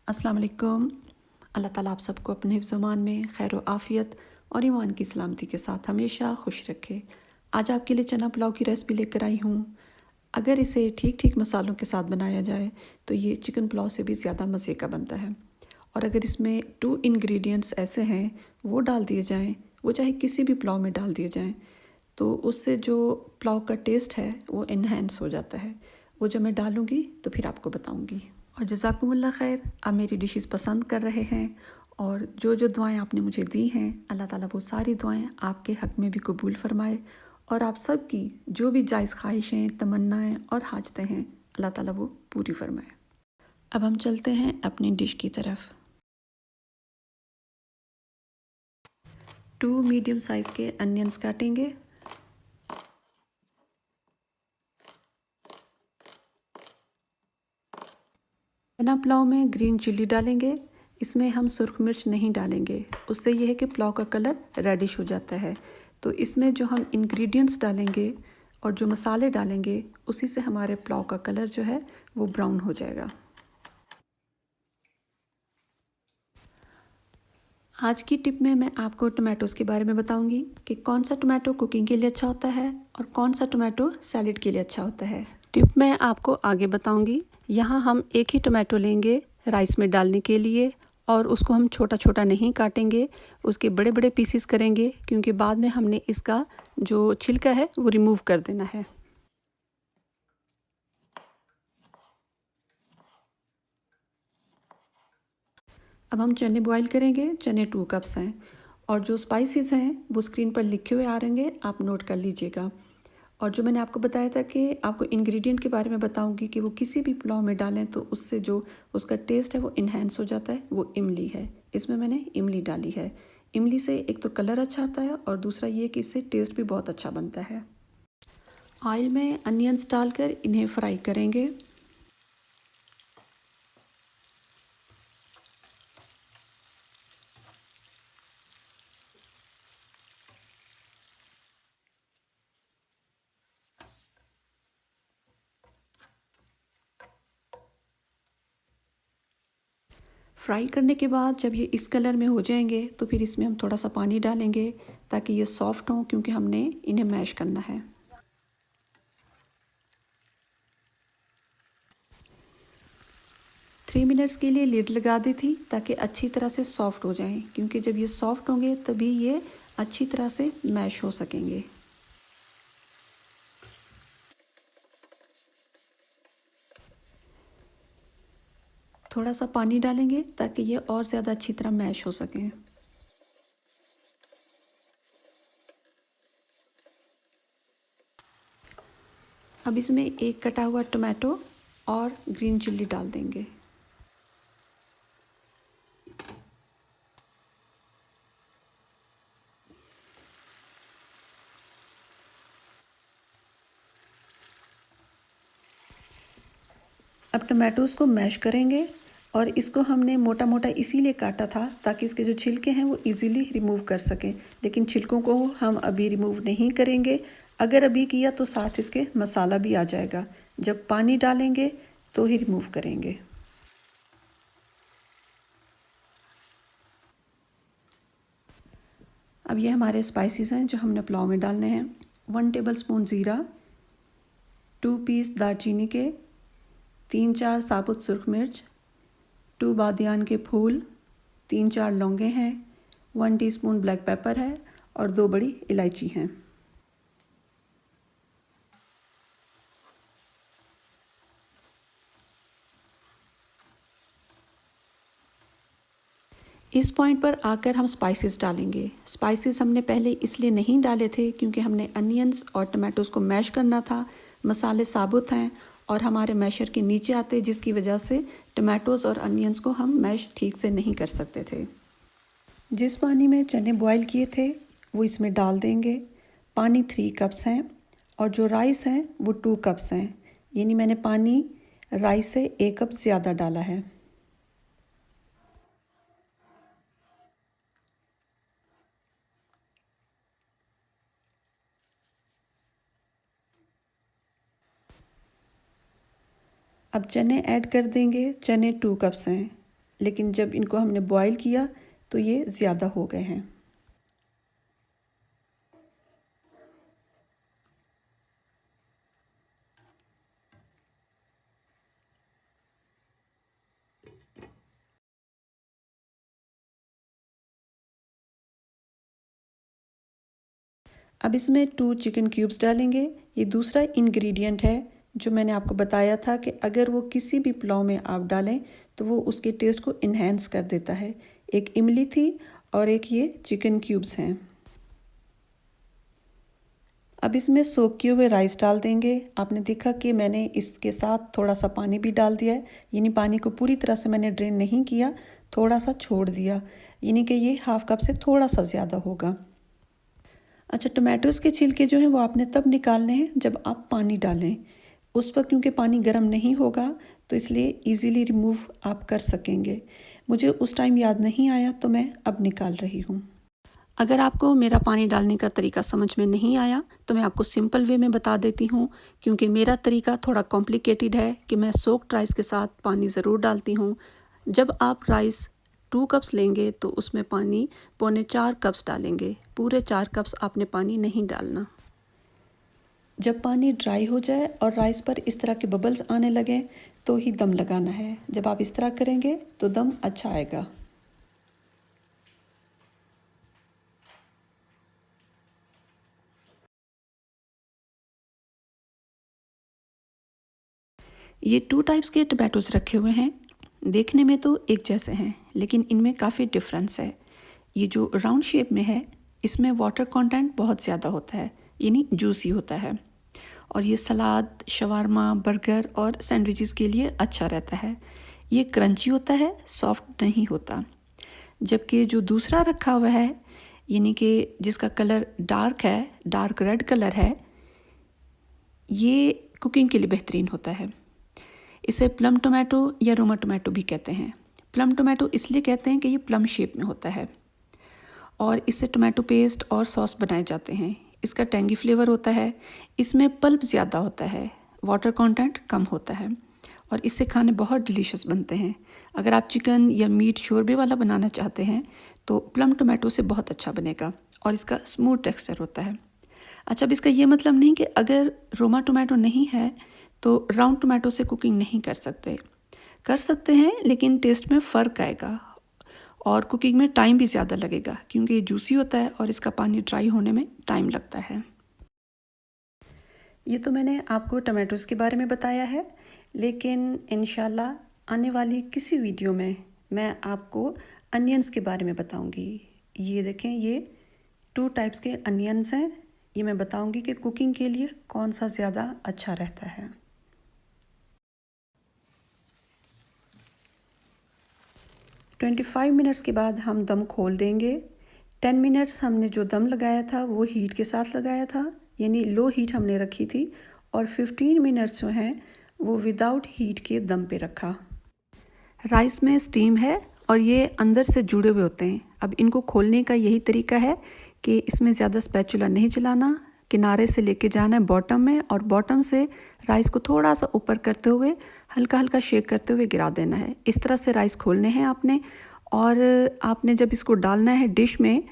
अस्सलाम वालेकुम। अल्लाह ताला आप सबको अपने हिफ्ज़-ओ-मान में खैर व आफ़ियत और ईमान की सलामती के साथ हमेशा खुश रखे। आज आपके लिए चना पुलाव की रेसिपी लेकर आई हूँ। अगर इसे ठीक ठीक मसालों के साथ बनाया जाए तो ये चिकन पुलाव से भी ज़्यादा मज़े का बनता है। और अगर इसमें 2 इंग्रेडिएंट्स ऐसे हैं वो डाल दिए जाएँ, वो चाहे किसी भी पुलाव में डाल दिए जाएँ, तो उससे जो पुलाव का टेस्ट है वो एनहांस हो जाता है। वो जब मैं डालूँगी तो फिर आपको बताऊँगी। और जज़ाकुमुल्लाह खैर, आप मेरी डिशेस पसंद कर रहे हैं और जो दुआएं आपने मुझे दी हैं, अल्लाह ताला वो सारी दुआएं आपके हक़ में भी कबूल फ़रमाए और आप सब की जो भी जायज़ ख्वाहिशें, तमन्नाएं और हाजतें हैं, अल्लाह ताला वो पूरी फ़रमाए। अब हम चलते हैं अपनी डिश की तरफ। 2 मीडियम साइज़ के अनियंस काटेंगे। चना पुलाव में ग्रीन चिल्ली डालेंगे। इसमें हम सुरख मिर्च नहीं डालेंगे, उससे यह है कि पुलाव का कलर रेडिश हो जाता है। तो इसमें जो हम इंग्रेडिएंट्स डालेंगे और जो मसाले डालेंगे उसी से हमारे पुलाव का कलर जो है वो ब्राउन हो जाएगा। आज की टिप में मैं आपको टमाटोज़ के बारे में बताऊंगी कि कौन सा टमाटो कुकिंग के लिए अच्छा होता है और कौन सा टमाटो सैलेड के लिए अच्छा होता है। टिप मैं आपको आगे बताऊंगी। यहाँ हम एक ही टमाटो लेंगे राइस में डालने के लिए और उसको हम छोटा छोटा नहीं काटेंगे, उसके बड़े बड़े पीसेस करेंगे क्योंकि बाद में हमने इसका जो छिलका है वो रिमूव कर देना है। अब हम चने बॉईल करेंगे। चने 2 कप्स हैं और जो स्पाइसेस हैं वो स्क्रीन पर लिखे हुए आ रहेंगे, आप नोट कर लीजिएगा। और जो मैंने आपको बताया था कि आपको इंग्रेडिएंट के बारे में बताऊंगी कि वो किसी भी पुलाव में डालें तो उससे जो उसका टेस्ट है वो इन्हेंस हो जाता है, वो इमली है। इसमें मैंने इमली डाली है। इमली से एक तो कलर अच्छा आता है और दूसरा ये कि इससे टेस्ट भी बहुत अच्छा बनता है। ऑयल में अनियंस डालकर इन्हें फ्राई करेंगे। फ्राई करने के बाद जब ये इस कलर में हो जाएंगे तो फिर इसमें हम थोड़ा सा पानी डालेंगे ताकि ये सॉफ्ट हों, क्योंकि हमने इन्हें मैश करना है। 3 मिनट्स के लिए लिड लगा दी थी ताकि अच्छी तरह से सॉफ्ट हो जाएं, क्योंकि जब ये सॉफ्ट होंगे तभी ये अच्छी तरह से मैश हो सकेंगे। थोड़ा सा पानी डालेंगे ताकि ये और ज़्यादा अच्छी तरह मैश हो सकें। अब इसमें एक कटा हुआ टमाटो और ग्रीन चिल्ली डाल देंगे। अब टमाटोज़ को मैश करेंगे और इसको हमने मोटा मोटा इसीलिए काटा था ताकि इसके जो छिलके हैं वो इजीली रिमूव कर सकें, लेकिन छिलकों को हम अभी रिमूव नहीं करेंगे। अगर अभी किया तो साथ इसके मसाला भी आ जाएगा, जब पानी डालेंगे तो ही रिमूव करेंगे। अब ये हमारे स्पाइसेस हैं जो हमने पुलाव में डालने हैं। 1 टेबलस्पून ज़ीरा, 2 पीस दालचीनी के, 3-4 साबुत सुरख मिर्च, 2 बादियान के फूल, 3-4 लौंगे हैं, 1 टीस्पून ब्लैक पेपर है और 2 बड़ी इलायची हैं। इस पॉइंट पर आकर हम स्पाइसेस डालेंगे। स्पाइसेस हमने पहले इसलिए नहीं डाले थे क्योंकि हमने अनियंस और टमाटोज़ को मैश करना था। मसाले साबुत हैं और हमारे मैशर के नीचे आते, जिसकी वजह से टमाटोज़ और अनियंस को हम मैश ठीक से नहीं कर सकते थे। जिस पानी में चने बॉईल किए थे वो इसमें डाल देंगे। पानी 3 कप्स हैं और जो राइस हैं वो 2 कप्स हैं, यानी मैंने पानी राइस से 1 कप ज़्यादा डाला है। अब चने ऐड कर देंगे। चने 2 कप्स हैं। लेकिन जब इनको हमने बॉईल किया तो ये ज़्यादा हो गए हैं। अब इसमें 2 चिकन क्यूब्स डालेंगे। ये दूसरा इंग्रेडिएंट है जो मैंने आपको बताया था कि अगर वो किसी भी पुलाव में आप डालें तो वो उसके टेस्ट को इन्हेंस कर देता है। एक इमली थी और एक ये चिकन क्यूब्स हैं। अब इसमें सोक किए हुए राइस डाल देंगे। आपने देखा कि मैंने इसके साथ थोड़ा सा पानी भी डाल दिया है, यानी पानी को पूरी तरह से मैंने ड्रेन नहीं किया, थोड़ा सा छोड़ दिया, यानी कि ये हाफ कप से थोड़ा सा ज़्यादा होगा। अच्छा, टमाटोज़ के छिलके जो हैं वो आपने तब निकालने हैं जब आप पानी डालें। उस वक्त क्योंकि पानी गर्म नहीं होगा तो इसलिए इजीली रिमूव आप कर सकेंगे। मुझे उस टाइम याद नहीं आया तो मैं अब निकाल रही हूँ। अगर आपको मेरा पानी डालने का तरीका समझ में नहीं आया तो मैं आपको सिंपल वे में बता देती हूँ, क्योंकि मेरा तरीका थोड़ा कॉम्प्लिकेटेड है कि मैं सोक्ड राइस के साथ पानी ज़रूर डालती हूँ। जब आप राइस 2 कप्स लेंगे तो उसमें पानी 3.25 कप्स डालेंगे। पूरे 4 कप्स आपने पानी नहीं डालना। जब पानी ड्राई हो जाए और राइस पर इस तरह के बबल्स आने लगे तो ही दम लगाना है। जब आप इस तरह करेंगे तो दम अच्छा आएगा। ये 2 टाइप्स के टमाटोज़ रखे हुए हैं। देखने में तो एक जैसे हैं लेकिन इनमें काफ़ी डिफरेंस है। ये जो राउंड शेप में है इसमें वाटर कंटेंट बहुत ज़्यादा होता है, यानी जूसी होता है, और ये सलाद, शवारमा, बर्गर और सैंडविचेस के लिए अच्छा रहता है। ये क्रंची होता है, सॉफ्ट नहीं होता। जबकि जो दूसरा रखा हुआ है, यानी कि जिसका कलर डार्क है, डार्क रेड कलर है, ये कुकिंग के लिए बेहतरीन होता है। इसे प्लम टोमेटो या रोमा टोमेटो भी कहते हैं। प्लम टोमेटो इसलिए कहते हैं कि ये प्लम शेप में होता है और इससे टोमेटो पेस्ट और सॉस बनाए जाते हैं। इसका टेंगी फ्लेवर होता है। इसमें पल्प ज़्यादा होता है, वाटर कंटेंट कम होता है और इससे खाने बहुत डिलीशियस बनते हैं। अगर आप चिकन या मीट शोरबे वाला बनाना चाहते हैं तो प्लम टोमेटो से बहुत अच्छा बनेगा और इसका स्मूथ टेक्सचर होता है। अच्छा, अब इसका ये मतलब नहीं कि अगर रोमा टोमेटो नहीं है तो राउंड टोमेटो से कुकिंग नहीं कर सकते हैं, लेकिन टेस्ट में फ़र्क आएगा और कुकिंग में टाइम भी ज़्यादा लगेगा क्योंकि ये जूसी होता है और इसका पानी ड्राई होने में टाइम लगता है। ये तो मैंने आपको टमाटोज़ के बारे में बताया है, लेकिन इंशाल्लाह आने वाली किसी वीडियो में मैं आपको अनियंस के बारे में बताऊंगी। ये देखें, ये 2 टाइप्स के अनियंस हैं। ये मैं बताऊंगी कि कुकिंग के लिए कौन सा ज़्यादा अच्छा रहता है। 25 मिनट्स के बाद हम दम खोल देंगे। 10 मिनट्स हमने जो दम लगाया था वो हीट के साथ लगाया था, यानी लो हीट हमने रखी थी, और 15 मिनट्स जो हैं वो विदाउट हीट के दम पे रखा। राइस में स्टीम है और ये अंदर से जुड़े हुए होते हैं। अब इनको खोलने का यही तरीका है कि इसमें ज़्यादा स्पैचुला नहीं चलाना, किनारे से लेके जाना है बॉटम में और बॉटम से राइस को थोड़ा सा ऊपर करते हुए हल्का हल्का शेक करते हुए गिरा देना है। इस तरह से राइस खोलने हैं आपने, और आपने जब इसको डालना है डिश में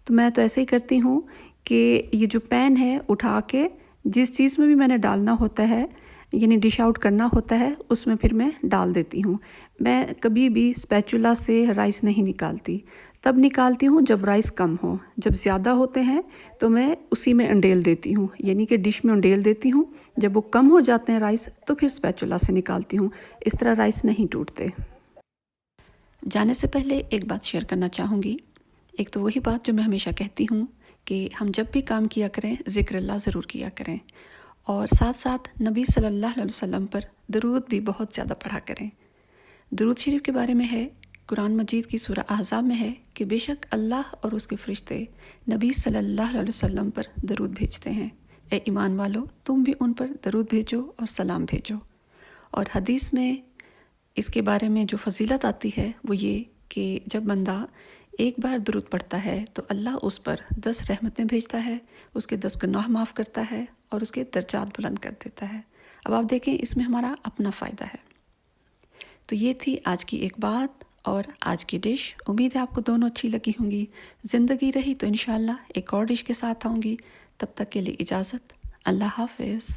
तो मैं तो ऐसे ही करती हूँ कि ये जो पैन है उठा के जिस चीज़ में भी मैंने डालना होता है, यानी डिश आउट करना होता है, उसमें फिर मैं डाल देती हूँ। मैं कभी भी स्पैचुला से राइस नहीं निकालती। तब निकालती हूँ जब राइस कम हो। जब ज़्यादा होते हैं तो मैं उसी में अंडेल देती हूँ, यानी कि डिश में अंडेल देती हूँ। जब वो कम हो जाते हैं राइस तो फिर स्पैचुला से निकालती हूँ। इस तरह राइस नहीं टूटते। जाने से पहले एक बात शेयर करना चाहूँगी। एक तो वही बात जो मैं हमेशा कहती हूँ कि हम जब भी काम किया करें ज़िक्र अल्लाह ज़रूर किया करें, और साथ साथ नबी सल्लल्लाहु अलैहि वसल्लम पर दरूद भी बहुत ज़्यादा पढ़ा करें। दरूद शरीफ के बारे में है, कुरान मजीद की सूरह अहज़ाब में है कि बेशक अल्लाह और उसके फ़रिश्ते नबी सल्लल्लाहु अलैहि वसल्लम पर दरूद भेजते हैं। ए ईमान वालो, तुम भी उन पर दरूद भेजो और सलाम भेजो। और हदीस में इसके बारे में जो फजीलत आती है वो ये कि जब बंदा एक बार दरूद पढ़ता है तो अल्लाह उस पर 10 रहमतें भेजता है, उसके 10 गुनाह माफ़ करता है और उसके दर्जात बुलंद कर देता है। अब आप देखें, इसमें हमारा अपना फ़ायदा है। तो ये थी आज की एक बात, और आज की डिश उम्मीद है आपको दोनों अच्छी लगी होंगी। ज़िंदगी रही तो इंशाल्लाह एक और डिश के साथ आऊँगी। तब तक के लिए इजाज़त। अल्लाह हाफ़िज़।